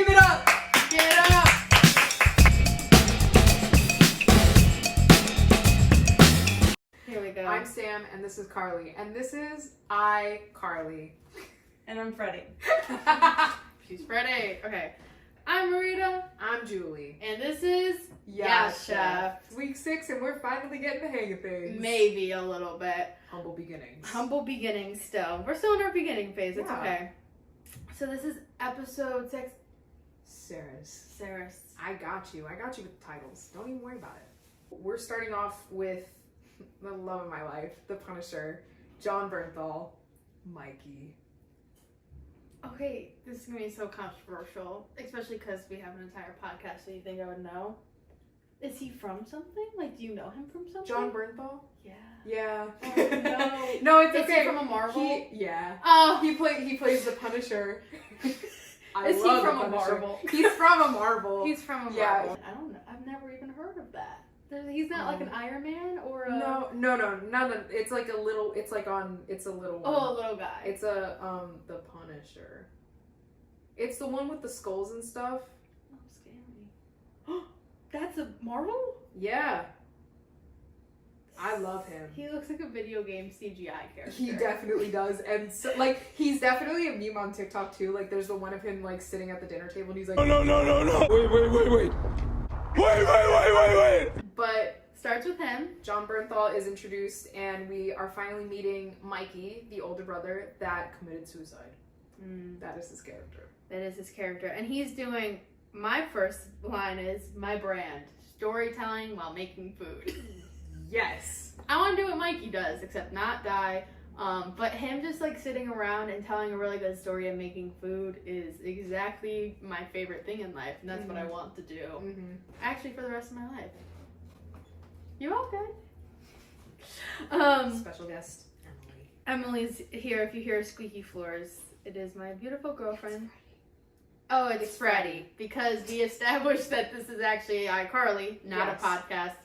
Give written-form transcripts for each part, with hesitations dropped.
Give it up! Give it up! Here we go. I'm Sam, and this is Carly. And this is iCarly. And I'm Freddie. She's Freddie. Okay. I'm Marita. I'm Julie. And this is Yass, Chef. It's week 6, and we're finally getting the hang of things. Maybe a little bit. Humble beginnings. Humble beginnings still. We're still in our beginning phase. It's Yeah. okay. So this is episode 6. Sarah's. I got you with the titles. Don't even worry about it. We're starting off with the love of my life, the Punisher, Jon Bernthal, Mikey. Okay, this is going to be so controversial, especially because we have an entire podcast, so you think I would know. Is he from something? Like, do you know him from something? Jon Bernthal? Yeah. Yeah. Oh, No, it's Is okay. he from a Marvel? Yeah. Oh, He plays the Punisher. I is he love from the a Punisher. Marvel? He's from a Marvel. He's from a Yeah. Marvel. I don't know. I've never even heard of that. He's not like an Iron Man or a... No. It's like a little. It's like on. It's a little one. Oh, a little guy. It's the Punisher. It's the one with the skulls and stuff. Oh, scary. That's a Marvel? Yeah. I love him. He looks like a video game CGI character. He definitely does, and so, like, he's definitely a meme on TikTok too. Like, there's the one of him like sitting at the dinner table, and he's like, No. Wait. But Starts with him. Jon Bernthal is introduced, and we are finally meeting Mikey, the older brother that committed suicide. That is his character. That is his character. And he's doing, my first line is, my brand. Storytelling while making food. Yes. I want to do what Mikey does, except not die. But him just like sitting around and telling a really good story and making food is exactly my favorite thing in life. And that's what I want to do. Actually, for the rest of my life. You okay? Special guest, Emily. Emily's here. If you hear squeaky floors, it is my beautiful girlfriend. Oh, it's Freddie. Because we established that this is actually iCarly, not Yes. a podcast.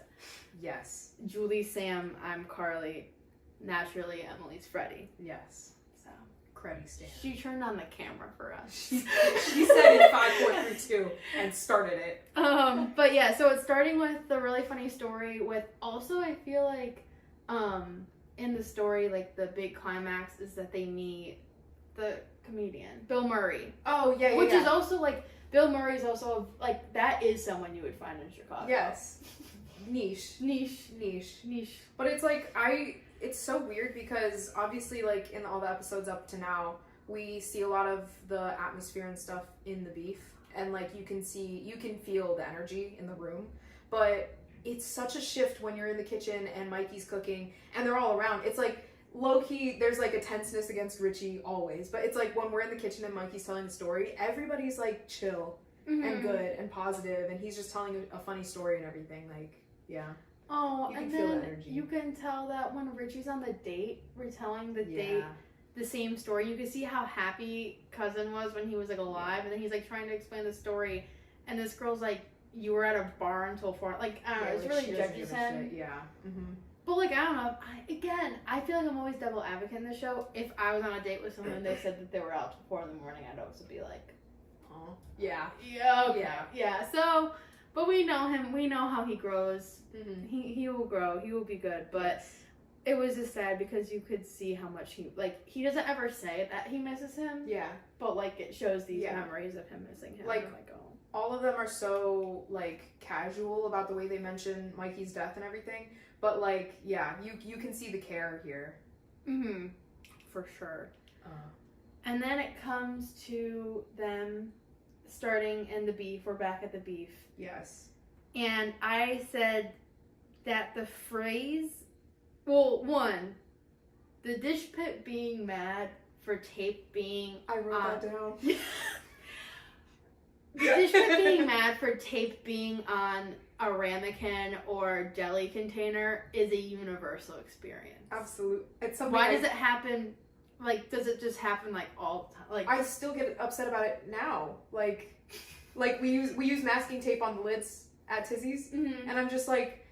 Yes. Julie, Sam, I'm Carly. Naturally, Emily's Freddie. Yes. So Creddy stand. she turned on the camera for us. She said it 5, 4, 3, 2 and started it. But yeah, so it's starting with the really funny story with also I feel like in the story like the big climax is that they meet the comedian Bill Murray. Oh yeah, Which is also like Bill Murray's also like that is someone you would find in Chicago. Yes. Niche. But it's like it's so weird because obviously like in all the episodes up to now we see a lot of the atmosphere and stuff in the beef, and like you can feel the energy in the room, but it's such a shift when you're in the kitchen and Mikey's cooking and they're all around. It's like low-key there's like a tenseness against Richie always, but it's like when we're in the kitchen and Mikey's telling the story, everybody's like chill and good and positive, and he's just telling a funny story and everything. Like, yeah. Oh, You can and feel the then energy. you can tell that when Richie's on the date, retelling the date, the same story, you can see how happy cousin was when he was like alive, and then he's like trying to explain the story, and this girl's like, you were at a bar until 4, like, I don't know, it's like, really she doesn't judges give a him. shit. Yeah. But like, I don't know, I feel like I'm always devil advocate in the show. If I was on a date with someone and they said that they were out till 4 in the morning, I'd also be like, Oh. Yeah. yeah, okay, Yeah. yeah, so, but we know him, we know how he grows. Mm-hmm. He will grow. He will be good. But it was just sad because you could see how much he doesn't ever say that he misses him. Yeah. But like it shows these memories of him missing him. Like, I'm like, oh. all of them are so like casual about the way they mention Mikey's death and everything. But like, yeah, you can see the care here. For sure. And then it comes to them starting in the beef. We're back at the beef. Yes. And I said that the phrase, well, one, the dish pit being mad for tape being I wrote that down. The dish pit being mad for tape being on a ramekin or deli container is a universal experience. Absolutely. It's something. Why does it happen? Like, does it just happen like all the time? Like, I still get upset about it now. Like we use masking tape on the lids at Tizzy's, and I'm just like,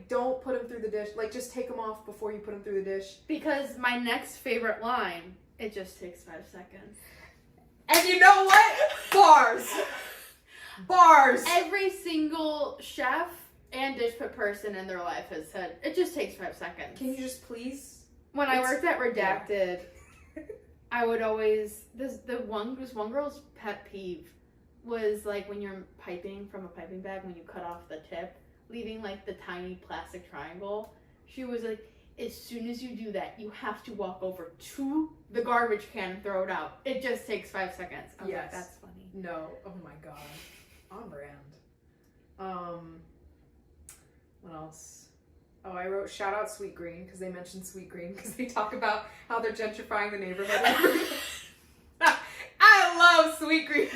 don't put them through the dish. Like, just take them off before you put them through the dish. Because my next favorite line, it just takes 5 seconds. And you know what? Bars! Bars! Every single chef and dish pit person in their life has said, it just takes 5 seconds. Can you just please? When I worked at Redacted, I would always, this one girl's pet peeve was like when you're piping from a piping bag, when you cut off the tip, leaving like the tiny plastic triangle. She was like, as soon as you do that, you have to walk over to the garbage can and throw it out. It just takes 5 seconds. I was like, that's funny. No. Oh my god. On brand. What else? Oh, I wrote shout out Sweet Green because they mentioned Sweet Green because they talk about how they're gentrifying the neighborhood. I love Sweet Green.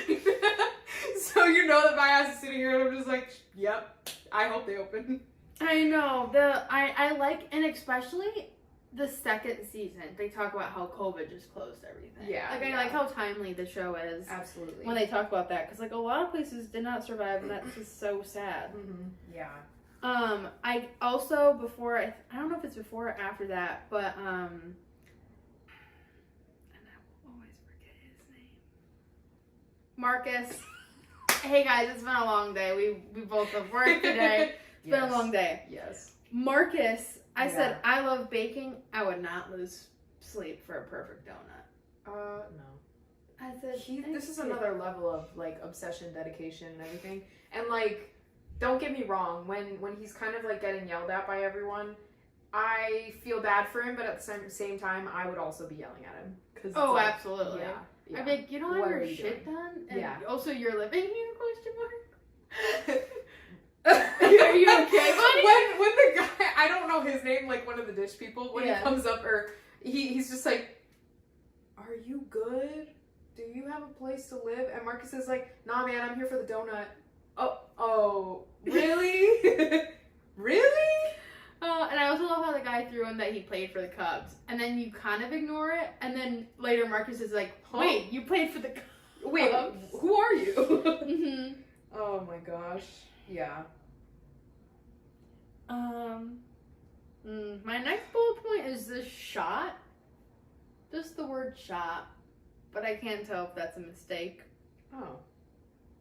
So you know that my ass is sitting here and I'm just like, yep, I hope they open. I know. I like, and especially the second season, they talk about how COVID just closed everything. Yeah. Like, I like how timely the show is. Absolutely. When they talk about that, because like a lot of places did not survive, and that's just so sad. Mm-hmm. Yeah. I also, before, I don't know if it's before or after that, but, and I will always forget his name. Marcus. Hey guys, it's been a long day. We both have worked today. It's been a long day. Yes. Marcus, I said, I love baking. I would not lose sleep for a perfect donut. No. I said, this is another level of like obsession, dedication, and everything. And like, don't get me wrong, when he's kind of like getting yelled at by everyone, I feel bad for him, but at the same time, I would also be yelling at him. Cause like, absolutely. Yeah. I'd be like, you don't have What your are you shit doing? done? And also, you're living here, question mark? Are you okay, buddy? When the guy, I don't know his name, like one of the dish people, when he comes up, or he's just like, are you good? Do you have a place to live? And Marcus is like, nah man, I'm here for the donut. Oh, really? Really? And I also love how the guy threw in that he played for the Cubs. And then you kind of ignore it. And then later Marcus is like, wait, you played for the Cubs? Wait, who are you? Mm-hmm. Oh my gosh. Yeah. My next bullet point is this shot. Just the word shot. But I can't tell if that's a mistake. Oh.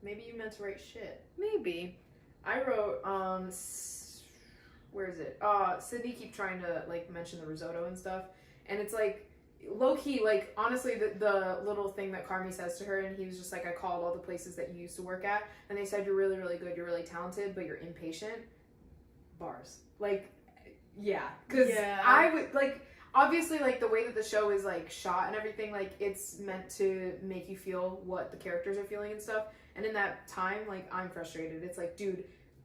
Maybe you meant to write shit. Maybe. I wrote, where is it? Sydney keep trying to, like, mention the risotto and stuff. And it's, like, low-key, like, honestly, the little thing that Carmi says to her, and he was just like, I called all the places that you used to work at, and they said, you're really, really good, you're really talented, but you're impatient. Bars. Like, yeah. Because I would, like, obviously, like, the way that the show is, like, shot and everything, like, it's meant to make you feel what the characters are feeling and stuff. And in that time, like, I'm frustrated. It's like, dude,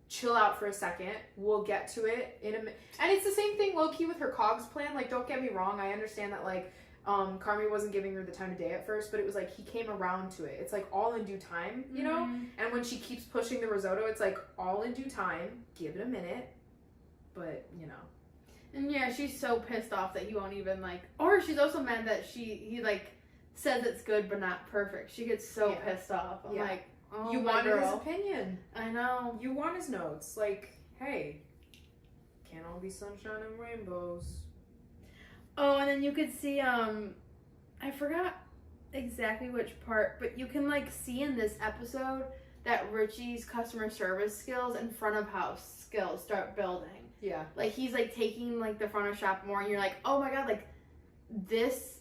chill out for a second. We'll get to it in a minute. And it's the same thing low-key with her COGS plan. Like, don't get me wrong. I understand that, like, Carmi wasn't giving her the time of day at first, but it was like he came around to it. It's like all in due time, you know? And when she keeps pushing the risotto, it's like all in due time. Give it a minute. But, you know. And yeah, she's so pissed off that he won't even, like, or she's also mad that he like, says it's good but not perfect. She gets so pissed off. I'm like, oh, you wanted his opinion. I know. You want his notes. Like, hey, can't all be sunshine and rainbows. Oh, and then you could see, I forgot exactly which part, but you can, like, see in this episode that Richie's customer service skills and front of house skills start building. Yeah. Like, he's, like, taking, like, the front of shop more, and you're like, oh my god, like, this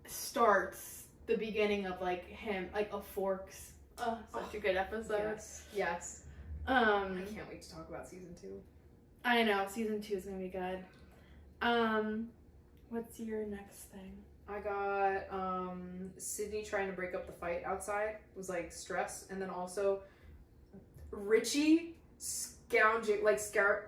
starts the beginning of, like, him, like, a Forks. Oh, such a good episode. Yes. I can't wait to talk about season 2. I know, season 2 is gonna be good. What's your next thing? I got Sydney trying to break up the fight outside was like stress, and then also Richie scavenging like the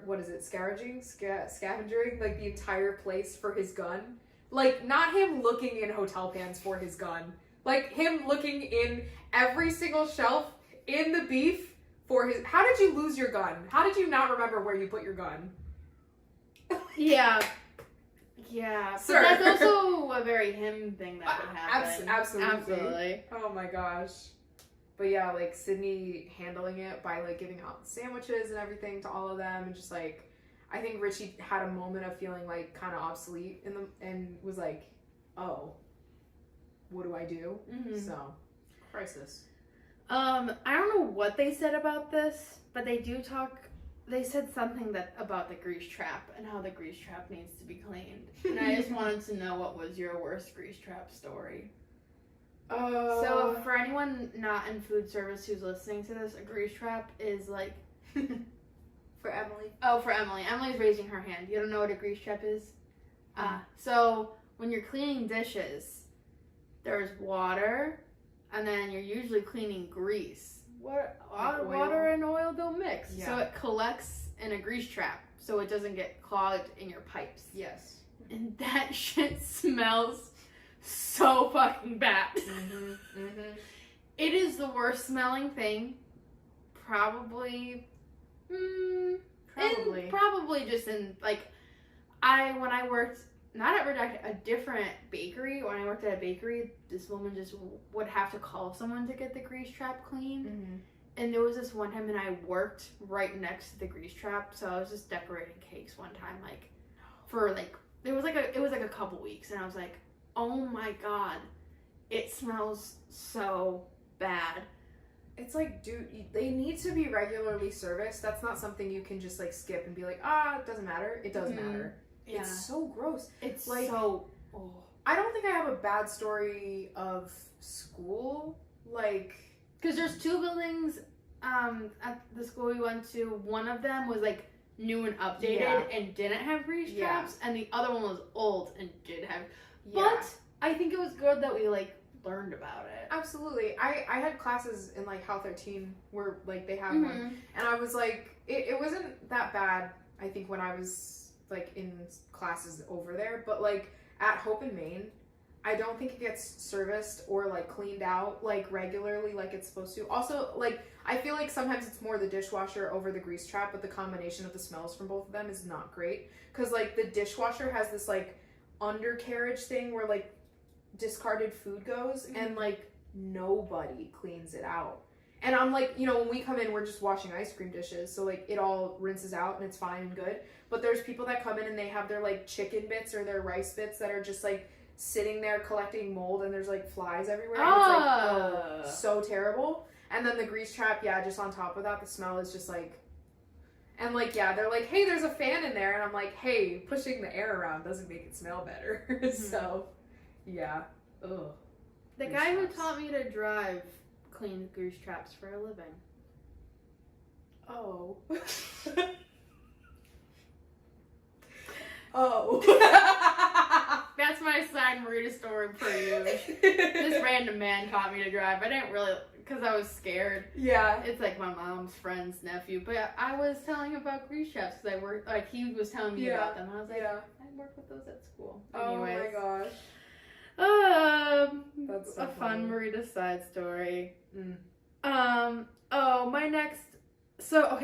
entire place for his gun. Like, not him looking in hotel pans for his gun. Like, him looking in every single shelf in the beef for his... How did you lose your gun? How did you not remember where you put your gun? Yeah. Yeah. Sir. But that's also a very him thing that would happen. Absolutely. Oh my gosh. But yeah, like, Sydney handling it by, like, giving out sandwiches and everything to all of them, and just, like... I think Richie had a moment of feeling, like, kind of obsolete and was like, oh, what do I do? So, crisis. I don't know what they said about this, but they said something about the grease trap and how the grease trap needs to be cleaned. And I just wanted to know what was your worst grease trap story. So for anyone not in food service who's listening to this, a grease trap is like... For Emily. Oh, for Emily. Emily's raising her hand. You don't know what a grease trap is? So when you're cleaning dishes, there's water, and then you're usually cleaning grease. Water and oil don't mix. Yeah. So it collects in a grease trap so it doesn't get clogged in your pipes. Yes. And that shit smells so fucking bad. It is the worst smelling thing. Probably just in, like, when I worked, not at Redacted, a different bakery, when I worked at a bakery, this woman just would have to call someone to get the grease trap cleaned. And there was this one time, and I worked right next to the grease trap, so I was just decorating cakes one time, like, for, like, it was like a couple weeks, and I was like, oh my god, it smells so bad. It's like, dude, they need to be regularly serviced. That's not something you can just, like, skip and be like, it doesn't matter. It does matter. Yeah. It's so gross. It's like, so... Oh. I don't think I have a bad story of school. Like... Because there's two buildings at the school we went to. One of them was, like, new and updated and didn't have grease traps. And the other one was old and did have... But I think it was good that we, like, learned about it. Absolutely. I had classes in, like, Hal 13 where, like, they had one. And I was like, it wasn't that bad, I think, when I was, like, in classes over there. But, like, at Hope and Maine, I don't think it gets serviced or, like, cleaned out, like, regularly like it's supposed to. Also, like, I feel like sometimes it's more the dishwasher over the grease trap, but the combination of the smells from both of them is not great. Because, like, the dishwasher has this, like, undercarriage thing where, like, discarded food goes and, like, nobody cleans it out. And I'm like, you know, when we come in, we're just washing ice cream dishes, so, like, it all rinses out and it's fine and good. But there's people that come in and they have their, like, chicken bits or their rice bits that are just, like, sitting there collecting mold, and there's, like, flies everywhere. And it's, like, so terrible. And then the grease trap, just on top of that, the smell is just, like... And, like, they're like, hey, there's a fan in there. And I'm like, hey, pushing the air around doesn't make it smell better. So... Yeah. Ugh. The guy who taught me to drive cleans grease traps for a living. Oh. Oh. That's my side marina story for you. This random man taught me to drive. I didn't really, because I was scared. Yeah. It's like my mom's friend's nephew. But I was telling him about grease traps because I worked, like, he was telling me about them. I was like, I worked with those at school. Anyways. Oh my gosh. That's so a fun Marita side story. My next. So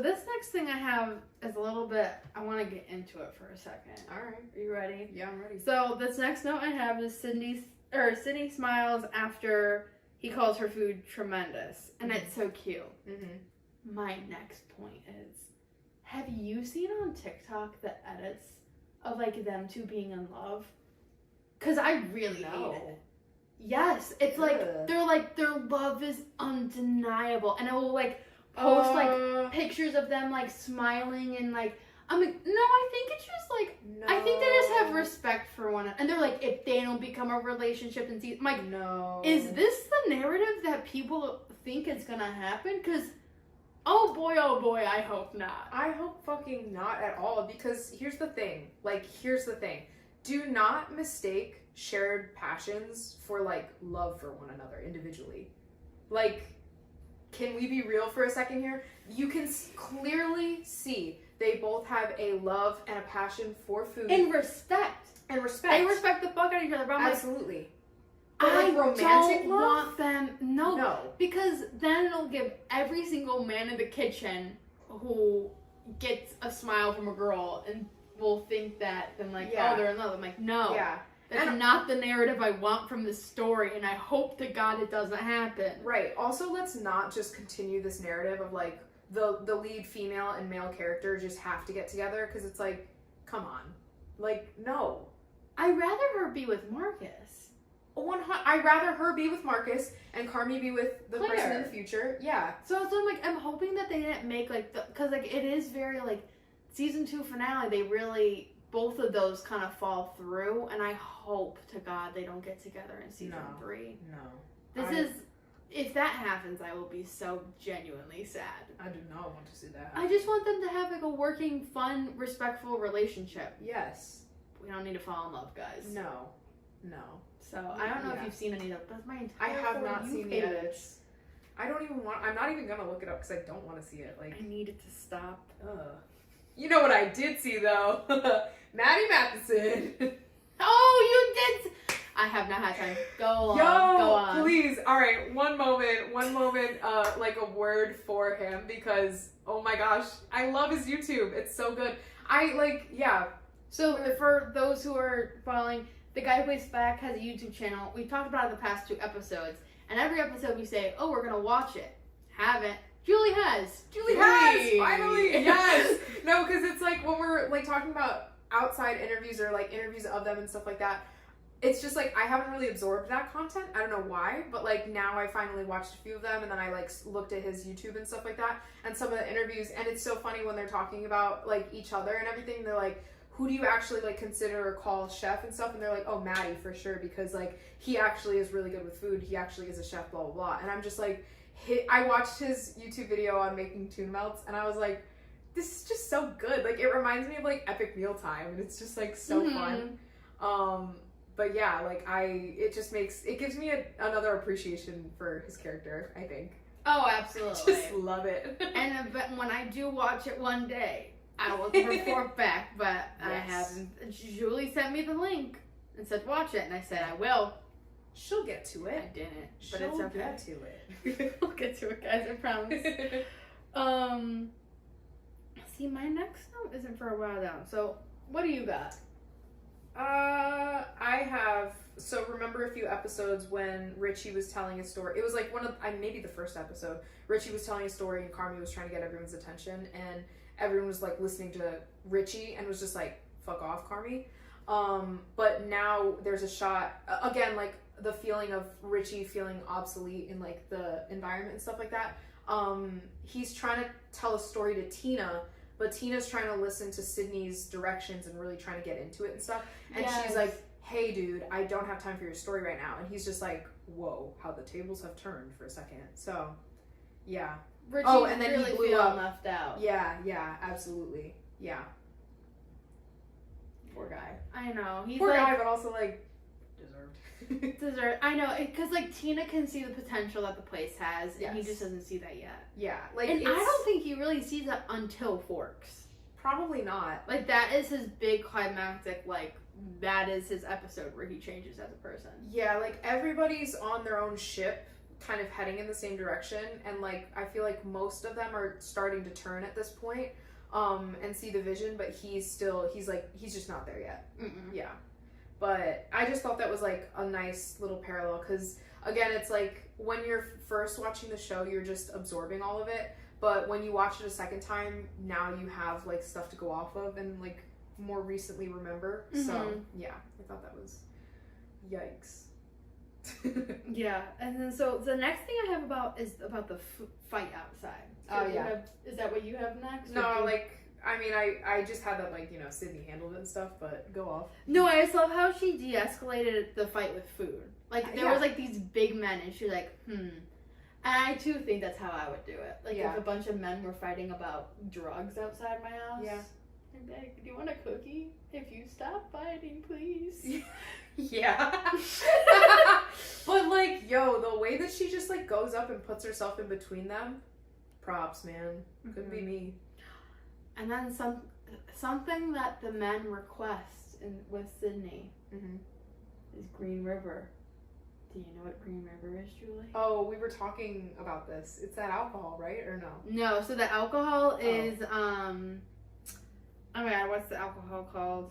this next thing I have is a little bit. I want to get into it for a second. All right, are you ready? Yeah, I'm ready. So this next note I have is Sydney smiles after he calls her food tremendous, and it's so cute. My next point is, have you seen on TikTok the edits of, like, them two being in love? Because I really hate it. Yes, it's like their love is undeniable, and it will, like, post like pictures of them, like, smiling, and, like, I'm like, no, I think it's just like, I think they just have respect for one another, and they're like, if they don't become a relationship and see, I'm like, no, is this the narrative that people think is gonna happen? Because oh boy, I hope not. I hope fucking not at all, because here's the thing. Do not mistake shared passions for, like, love for one another individually. Like, can we be real for a second here? You can clearly see they both have a love and a passion for food. And respect. They respect the fuck out of each other. But I'm absolutely. Like, I don't want them. No. Because then it'll give every single man in the kitchen who gets a smile from a girl and will think that, then, like, oh, they're in love. I'm like, no. Yeah. That's not the narrative I want from this story, and I hope to God it doesn't happen. Right. Also, let's not just continue this narrative of, like, the lead female and male character just have to get together, because it's like, come on. Like, no. I'd rather her be with Marcus. I'd rather her be with Marcus and Carmi be with the Claire. person in the future. Yeah. So I'm like, I'm hoping that they didn't make like because like it is very like season 2 finale. They really both of those kind of fall through, and I hope to God they don't get together in season 3. No. If that happens, I will be so genuinely sad. I do not want to see that happen. I just want them to have like a working, fun, respectful relationship. Yes. We don't need to fall in love, guys. No. So I don't know if you've seen any of those. That's my entire I have not For You seen the page. edits. I'm not even gonna look it up because I don't want to see it. Like, I need it to stop. you know what I did see though? Maddie Matheson. Oh, you did. I have not had time. Go on. Yo, Go on. please. All right, one moment. Like a word for him because oh my gosh, I love his YouTube. It's so good. So for those who are following, the guy who plays Spec has a YouTube channel. We talked about it in the past 2 episodes, and every episode we say, "Oh, we're gonna watch it." Haven't. Julie has. Julie has finally. Yes. No, because it's like when we're like talking about outside interviews or like interviews of them and stuff like that. It's just like I haven't really absorbed that content. I don't know why, but like now I finally watched a few of them, and then I like looked at his YouTube and stuff like that, and some of the interviews. And it's so funny when they're talking about like each other and everything. They're like, who do you actually like consider or call chef and stuff? And they're like, oh, Maddie for sure, because like he actually is really good with food. He actually is a chef, blah blah blah. And I'm just like, I watched his YouTube video on making tuna melts, and I was like, this is just so good. Like it reminds me of like epic mealtime, and it's just like so fun. But yeah, like it gives me another appreciation for his character, I think. Oh, absolutely. Just love it. But when I do watch it one day, I will report back, but I haven't. Julie sent me the link and said, watch it, and I said, I will. She'll get to it. I didn't, but She'll it's okay. get to it. We'll get to it, guys, I promise. See, my next note isn't for a while down, so what do you got? I have. So remember a few episodes when Richie was telling a story. It was like maybe the first episode. Richie was telling a story and Carmi was trying to get everyone's attention, and everyone was like listening to Richie and was just like, "Fuck off, Carmi." But now there's a shot again, like the feeling of Richie feeling obsolete in like the environment and stuff like that. He's trying to tell a story to Tina. But Tina's trying to listen to Sydney's directions and really trying to get into it and stuff. And she's like, hey, dude, I don't have time for your story right now. And he's just like, whoa, how the tables have turned for a second. So, yeah. Richie and then really he blew up. left out. Yeah, absolutely. Yeah. Poor guy. I know. He's Poor like, guy, but also like, deserved. I know, because like Tina can see the potential that the place has, and he just doesn't see that yet. Yeah, like, and I don't think he really sees that until Forks. Probably not. Like that is his big climactic. Like that is his episode where he changes as a person. Yeah, like everybody's on their own ship, kind of heading in the same direction, and like I feel like most of them are starting to turn at this point, and see the vision, but he's just not there yet. Yeah. But I just thought that was like a nice little parallel because, again, it's like when you're first watching the show, you're just absorbing all of it. But when you watch it a second time, now you have like stuff to go off of and like more recently remember. So, yeah, I thought that was yikes. Yeah. And then so the next thing I have is about the fight outside. So oh, yeah. Is that what you have next? No, like... I mean, I just had that, like, you know, Sydney handled it and stuff, but go off. No, I just love how she de-escalated the fight with food. Like, there was, like, these big men, and she's like, And I, too, think that's how I would do it. Like, if a bunch of men were fighting about drugs outside my house. Yeah. I'd be like, do you want a cookie? If you stop fighting, please. Yeah. But, like, yo, the way that she just, like, goes up and puts herself in between them, props, man. Could be me. And then something that the men request with Sydney is Green River. Do you know what Green River is, Julie? Oh, we were talking about this. It's that alcohol, right? Or no? No, so the alcohol is, oh my god, what's the alcohol called?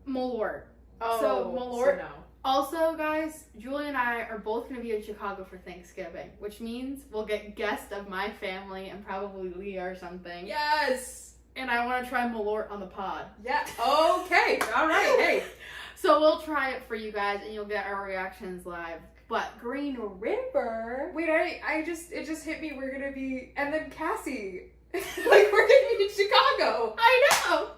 Malort. Oh, so Malort. So no. Also, guys, Julie and I are both going to be in Chicago for Thanksgiving, which means we'll get guests of my family and probably Leah or something. Yes! And I want to try Malort on the pod. Yeah. Okay. All right. Hey. So we'll try it for you guys, and you'll get our reactions live. But Green River. Wait, it just hit me. We're gonna be, and then Cassie, like we're gonna be in Chicago. I know.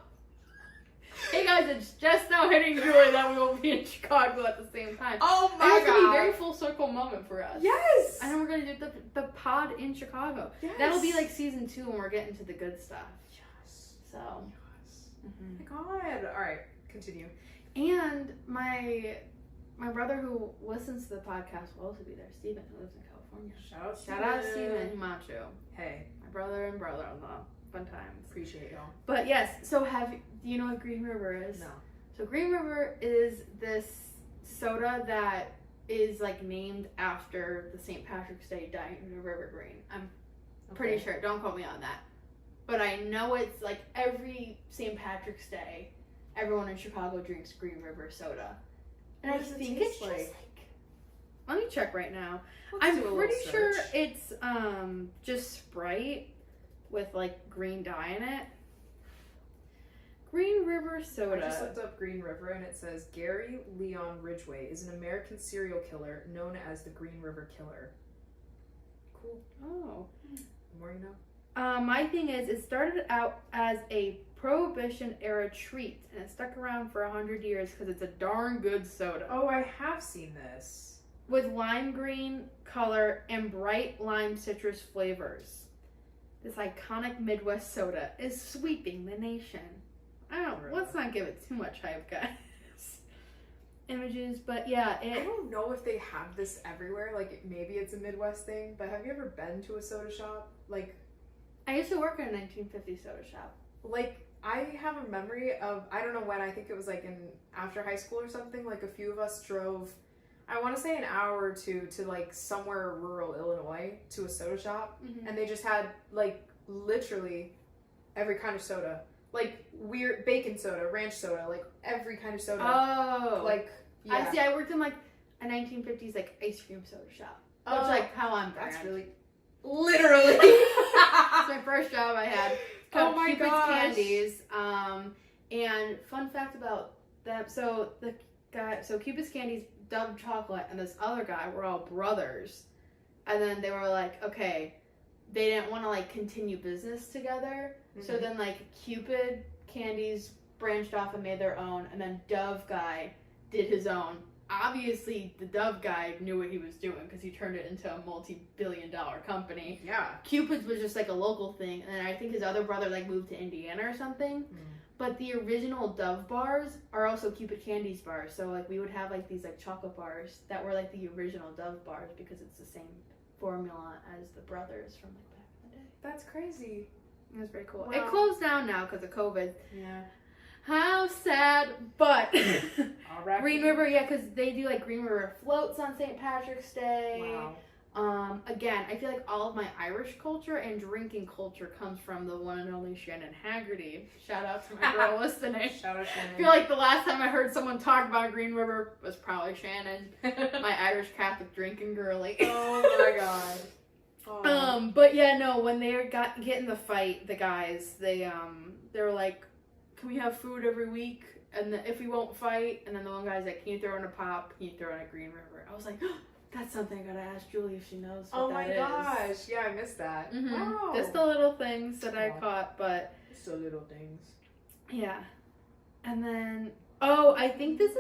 Hey guys, it's just now hitting Julie that we will be in Chicago at the same time. Oh my god! It's gonna be a very god! full circle moment for us. Yes. And then we're gonna do the pod in Chicago. Yes. That'll be like season 2 when we're getting to the good stuff. Yes. So. Yes. Oh my god! All right, continue. And my brother who listens to the podcast will also be there. Steven, who lives in California. Shout out Steven Himachu. Hey, my brother and brother-in-law. Fun times. Appreciate y'all. But yes, so do you know what Green River is? No. So Green River is this soda that is like named after the St. Patrick's Day Diamond River Green. I'm pretty sure. Don't quote me on that. But I know it's like every St. Patrick's Day, everyone in Chicago drinks Green River soda. And I think it's just like, let me check right now. I'm pretty sure it's just Sprite with like green dye in it. Green River soda. I just looked up Green River and it says Gary Leon Ridgway is an American serial killer known as the Green River Killer. Cool. Oh. The more you know. My thing is, it started out as a Prohibition era treat and it stuck around for 100 years because it's a darn good soda. Oh, I have seen this. With lime green color and bright lime citrus flavors. This iconic Midwest soda is sweeping the nation. Let's not give it too much hype, guys. Images, but yeah. I don't know if they have this everywhere. Like, maybe it's a Midwest thing, but have you ever been to a soda shop? Like, I used to work in a 1950s soda shop. Like, I have a memory of, I don't know when, I think it was like after high school or something, like a few of us drove, I want to say an hour or two to like somewhere rural Illinois to a soda shop, and they just had like literally every kind of soda, like weird bacon soda, ranch soda, like every kind of soda. Oh, like yeah. I worked in like a 1950s like ice cream soda shop. Which like how I'm. That's really literally. It's my first job I had. Oh my Cupid's gosh. Candies. And fun fact about them. So Cupid's Candies, Dove Chocolate, and this other guy were all brothers. And then they were like, okay, they didn't want to like continue business together. So then like Cupid Candies branched off and made their own, and then Dove guy did his own. Obviously, the Dove guy knew what he was doing because he turned it into a multi-billion-dollar company. Yeah. Cupid's was just like a local thing, and then I think his other brother like moved to Indiana or something. But the original Dove bars are also Cupid Candies bars. So like we would have like these like chocolate bars that were like the original Dove bars because it's the same formula as the brothers from like back in the day. That's crazy. It was very cool. Wow. It closed down now because of COVID. Yeah. How sad, but Right. Green River, yeah, because they do like Green River floats on St. Patrick's Day. Wow. Again, I feel like all of my Irish culture and drinking culture comes from the one and only Shannon Haggerty. Shout out to my girl listening. Shout out Shannon. I feel like the last time I heard someone talk about Green River was probably Shannon, my Irish Catholic drinking girly. Oh my god. Oh. But yeah, no, when they get in the fight, the guys, they were like, can we have food every week? And if we won't fight, and then the one guy's like, can you throw in a pop? Can you throw in a Green River? I was like, oh, that's something I gotta ask Julie if she knows what that is. Oh my gosh, yeah, I missed that. Wow. Just the little things that I caught, but just the little things. Yeah. And then, I think this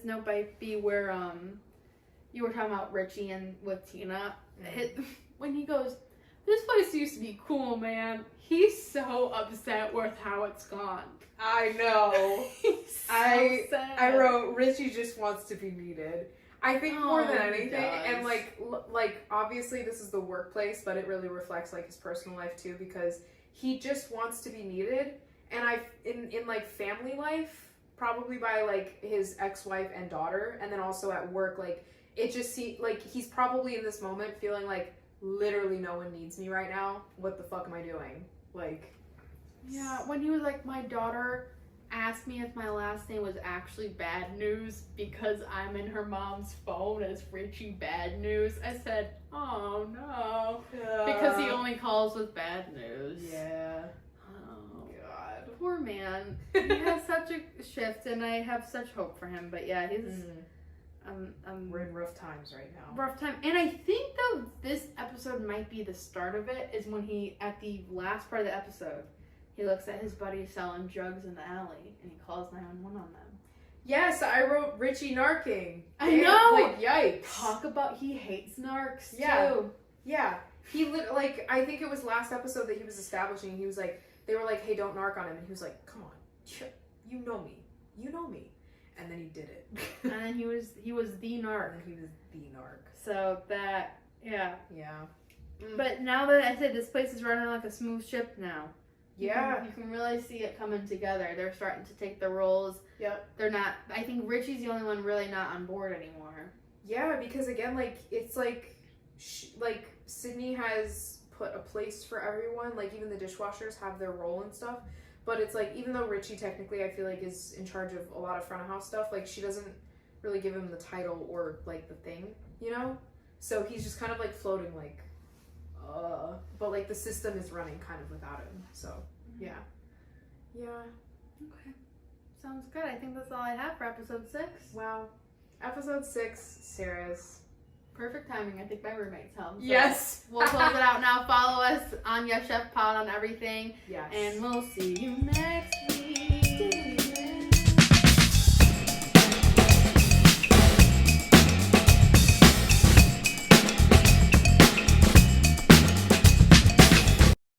note might be where you were talking about Richie and with Tina. When he goes, this place used to be cool, man. He's so upset with how it's gone. I know. He's so sad. I wrote, Richie just wants to be needed. I think more than anything, and like obviously this is the workplace, but it really reflects like his personal life too, because he just wants to be needed. And in like family life, probably by like his ex-wife and daughter, and then also at work, like it just like he's probably in this moment feeling like literally no one needs me right now. What the fuck am I doing? Like, yeah, when he was like, my daughter asked me if my last name was actually Bad News because I'm in her mom's phone as Richie Bad News. I said, oh no, because he only calls with bad news. Yeah. Oh God. poor man. He has such a shift, and I have such hope for him. But yeah, he's we're in rough times right now. Rough time. And I think though this episode might be the start of it, is when he, at the last part of the episode, he looks at his buddy selling drugs in the alley and he calls 911 on them. Yes, I wrote Richie narking. I know. Like, yikes. Talk about, he hates narcs too. Yeah. He like, I think it was last episode that he was establishing. He was like, they were like, hey, don't narc on him. And he was like, come on, you know me. You know me. And then he did it. And then he was the narc. And he was the narc. So that, yeah. Yeah. But now that I said this place is running like a smooth ship now. Yeah. You can really see it coming together. They're starting to take the roles. Yep. They're not, I think Richie's the only one really not on board anymore. Yeah, because again, like, it's like, like, Sydney has put a place for everyone. Like, even the dishwashers have their role and stuff. But it's like, even though Richie technically, I feel like, is in charge of a lot of front of house stuff, like, she doesn't really give him the title or, like, the thing, you know? So he's just kind of, like, floating, like, but, like, the system is running kind of without him. So, yeah. Yeah. Okay. Sounds good. I think that's all I have for episode 6. Wow. Episode 6, Sarah's. Perfect timing. I think my roommate's home. So Yes. We'll close it out now. Follow us on Yass Chef Pod on everything. Yes. And we'll see you next week.